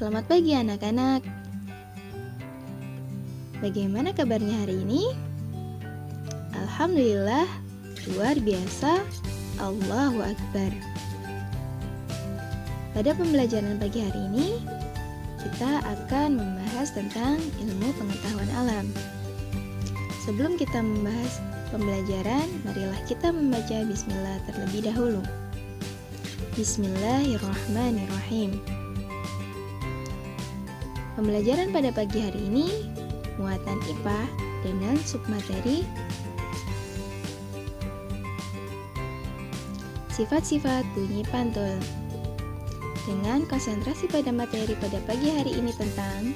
Selamat pagi anak-anak. Bagaimana kabarnya hari ini? Alhamdulillah, luar biasa. Allahu Akbar. Pada pembelajaran pagi hari ini, kita akan membahas tentang ilmu pengetahuan alam. Sebelum kita membahas pembelajaran, marilah kita membaca bismillah terlebih dahulu. Bismillahirrahmanirrahim. Pembelajaran pada pagi hari ini muatan IPA dengan submateri sifat-sifat bunyi pantul, dengan konsentrasi pada materi pada pagi hari ini tentang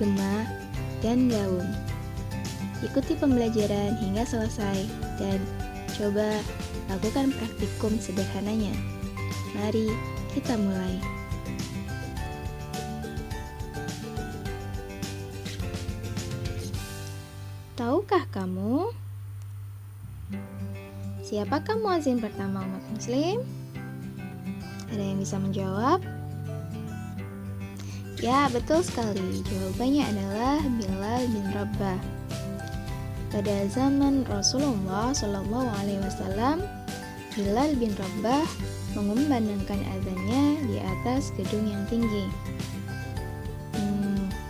gema dan gaung. Ikuti pembelajaran hingga selesai dan coba lakukan praktikum sederhananya. Mari kita mulai. Tahukah kamu siapakah muazin pertama umat muslim? Ada yang bisa menjawab? Ya, betul sekali. Jawabannya adalah Bilal bin Rabah. Pada zaman Rasulullah SAW, Bilal bin Rabah mengumandangkan azannya di atas gedung yang tinggi.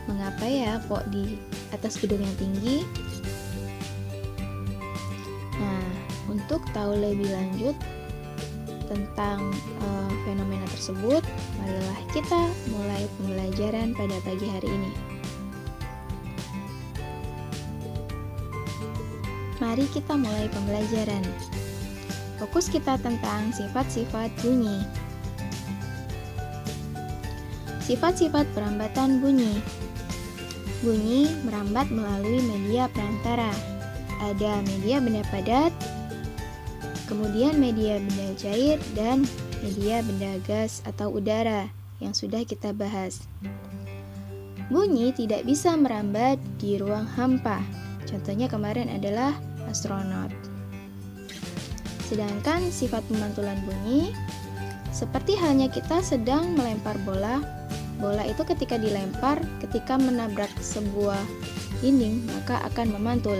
Mengapa ya kok di atas gedung yang tinggi? Nah, untuk tahu lebih lanjut tentang fenomena tersebut, marilah kita mulai pembelajaran pada pagi hari ini. Mari kita mulai pembelajaran. Fokus kita tentang sifat-sifat bunyi. Sifat-sifat perambatan bunyi. Bunyi merambat melalui media perantara. Ada media benda padat, kemudian media benda cair, dan media benda gas atau udara yang sudah kita bahas. Bunyi tidak bisa merambat di ruang hampa. Contohnya kemarin adalah astronot. Sedangkan sifat pemantulan bunyi, seperti halnya kita sedang melempar bola. Bola itu ketika dilempar, ketika menabrak sebuah dinding, maka akan memantul.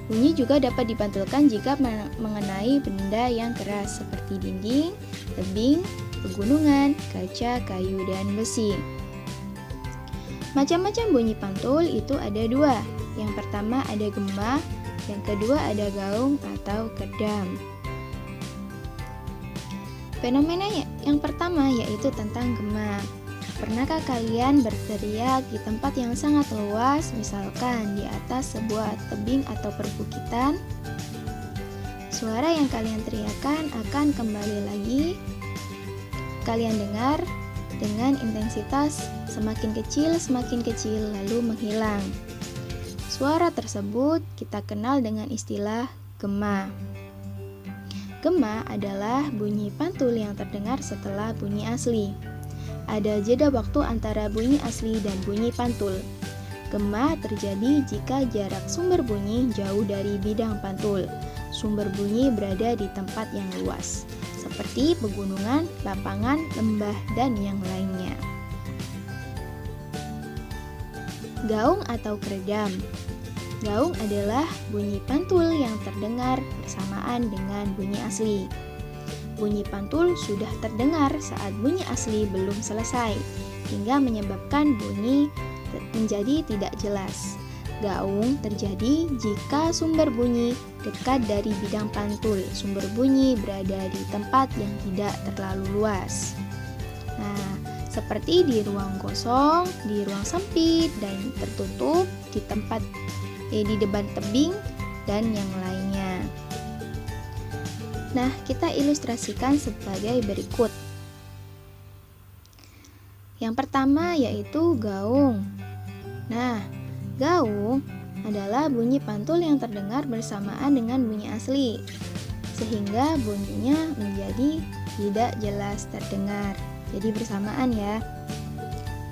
Bunyi juga dapat dipantulkan jika mengenai benda yang keras seperti dinding, tebing, pegunungan, kaca, kayu, dan besi. Macam-macam bunyi pantul itu ada dua. Yang pertama ada gema, yang kedua ada gaung atau kedam. Fenomena yang pertama yaitu tentang gema. Pernahkah kalian berteriak di tempat yang sangat luas, misalkan di atas sebuah tebing atau perbukitan? Suara yang kalian teriakkan akan kembali lagi kalian dengar dengan intensitas semakin kecil lalu menghilang. Suara tersebut kita kenal dengan istilah gema. Gema adalah bunyi pantul yang terdengar setelah bunyi asli. Ada jeda waktu antara bunyi asli dan bunyi pantul. Gema terjadi jika jarak sumber bunyi jauh dari bidang pantul. Sumber bunyi berada di tempat yang luas, seperti pegunungan, lapangan, lembah, dan yang lainnya. Gaung atau keredam. Gaung adalah bunyi pantul yang terdengar bersamaan dengan bunyi asli. Bunyi pantul sudah terdengar saat bunyi asli belum selesai, hingga menyebabkan bunyi menjadi tidak jelas. Gaung terjadi jika sumber bunyi dekat dari bidang pantul. Sumber bunyi berada di tempat yang tidak terlalu luas. Nah, seperti di ruang kosong, di ruang sempit dan tertutup, di tempat di depan tebing, dan yang lainnya. Nah, kita ilustrasikan sebagai berikut. Yang pertama yaitu gaung. Nah, gaung adalah bunyi pantul yang terdengar bersamaan dengan bunyi asli, sehingga bunyinya menjadi tidak jelas terdengar. Jadi bersamaan ya.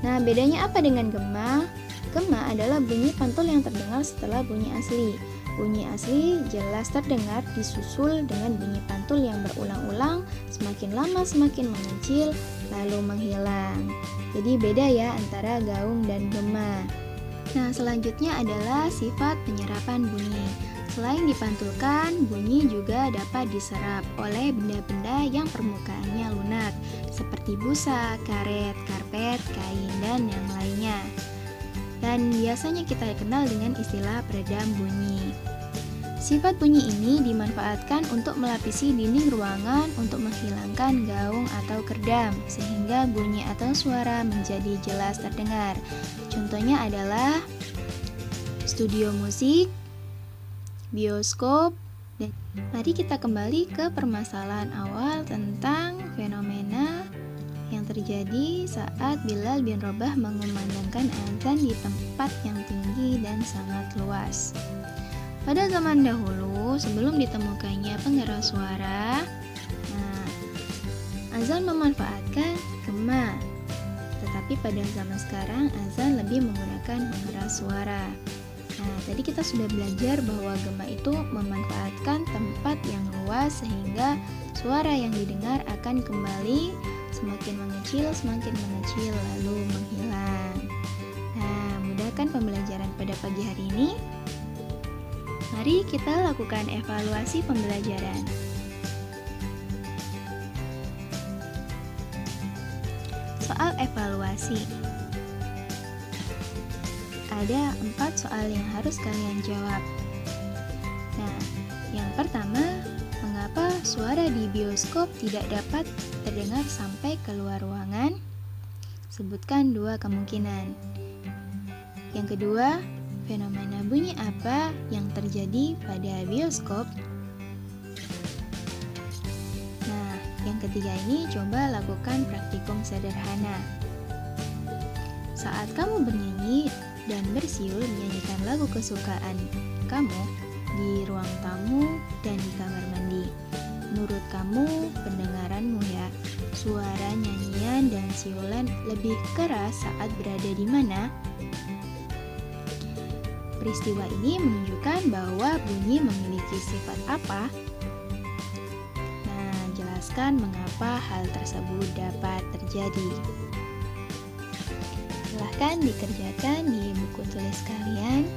Nah, bedanya apa dengan gema? Gema adalah bunyi pantul yang terdengar setelah bunyi asli. Bunyi asli jelas terdengar disusul dengan bunyi pantul yang berulang-ulang, semakin lama semakin mengecil, lalu menghilang. Jadi beda ya antara gaung dan gema. Nah, selanjutnya adalah sifat penyerapan bunyi. Selain dipantulkan, bunyi juga dapat diserap oleh benda-benda yang permukaannya lunak, seperti busa, karet, karpet, kain, dan yang lainnya. Dan biasanya kita kenal dengan istilah peredam bunyi. Sifat bunyi ini dimanfaatkan untuk melapisi dinding ruangan untuk menghilangkan gaung atau kerdam, sehingga bunyi atau suara menjadi jelas terdengar. Contohnya adalah studio musik, bioskop, dan mari kita kembali ke permasalahan awal tentang fenomena yang terjadi saat Bilal bin Rabah mengumandangkan azan di tempat yang tinggi dan sangat luas. Pada zaman dahulu, sebelum ditemukannya pengeras suara, azan memanfaatkan gema. Tetapi pada zaman sekarang, azan lebih menggunakan pengeras suara. Nah, tadi kita sudah belajar bahwa gema itu memanfaatkan tempat yang luas sehingga suara yang didengar akan kembali semakin mengecil, lalu menghilang. Nah, mudahkan pembelajaran pada pagi hari ini. Mari kita lakukan evaluasi pembelajaran. Soal evaluasi. Ada 4 soal yang harus kalian jawab. Nah, yang pertama, mengapa suara di bioskop tidak dapat terdengar sampai keluar ruangan? Sebutkan 2 kemungkinan. Yang kedua, fenomena bunyi apa yang terjadi pada bioskop? Nah, yang ketiga ini coba lakukan praktikum sederhana. Saat kamu bernyanyi dan bersiul menyanyikan lagu kesukaan kamu di ruang tamu dan di kamar mandi, menurut kamu, pendengaranmu ya, suara nyanyian dan siulan lebih keras saat berada di mana? Peristiwa ini menunjukkan bahwa bunyi memiliki sifat apa? Nah, jelaskan mengapa hal tersebut dapat terjadi. Silahkan dikerjakan di buku tulis kalian,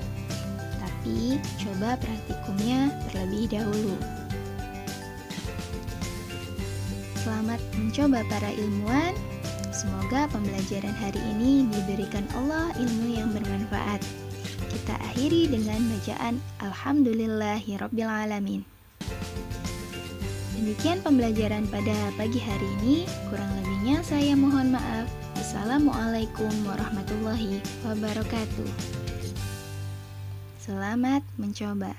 tapi coba praktikumnya terlebih dahulu. Selamat mencoba para ilmuwan. Semoga pembelajaran hari ini diberikan Allah ilmu yang bermanfaat. Kita akhiri dengan bacaan Alhamdulillahirrabbilalamin. Demikian pembelajaran pada pagi hari ini. Kurang lebihnya saya mohon maaf. Assalamualaikum warahmatullahi wabarakatuh. Selamat mencoba.